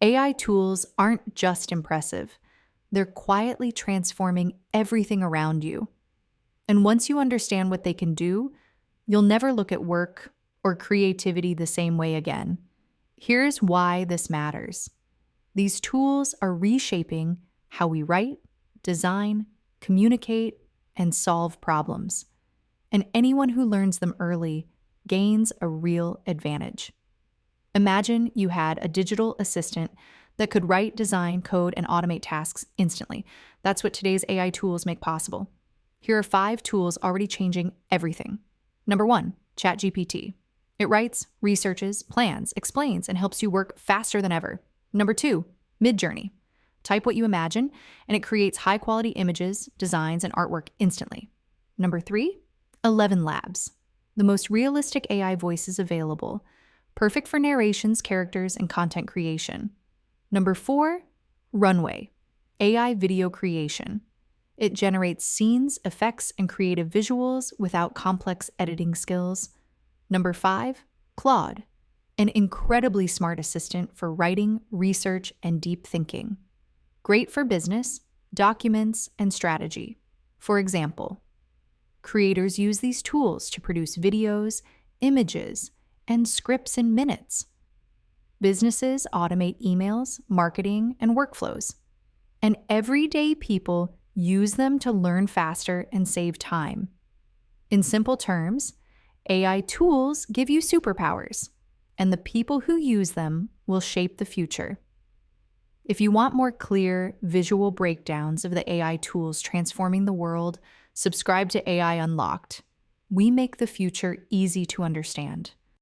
AI tools aren't just impressive, they're quietly transforming everything around you. And once you understand what they can do, you'll never look at work or creativity the same way again. Here's why this matters. These tools are reshaping how we write, design, communicate, and solve problems. And anyone who learns them early gains a real advantage. Imagine you had a digital assistant that could write, design, code, and automate tasks instantly. That's what today's AI tools make possible. Here are 5 tools already changing everything. Number 1, ChatGPT. It writes, researches, plans, explains, and helps you work faster than ever. Number 2, Midjourney. Type what you imagine, and it creates high-quality images, designs, and artwork instantly. Number 3, 11 Labs. The most realistic AI voices available, perfect for narrations, characters, and content creation. Number 4, Runway. AI video creation. It generates scenes, effects, and creative visuals without complex editing skills. Number 5, Claude. An incredibly smart assistant for writing, research, and deep thinking. Great for business, documents, and strategy. For example, creators use these tools to produce videos, images, and scripts in minutes. Businesses automate emails, marketing, and workflows. And everyday people use them to learn faster and save time. In simple terms, AI tools give you superpowers, and the people who use them will shape the future. If you want more clear, visual breakdowns of the AI tools transforming the world, subscribe to AI Unlocked. We make the future easy to understand.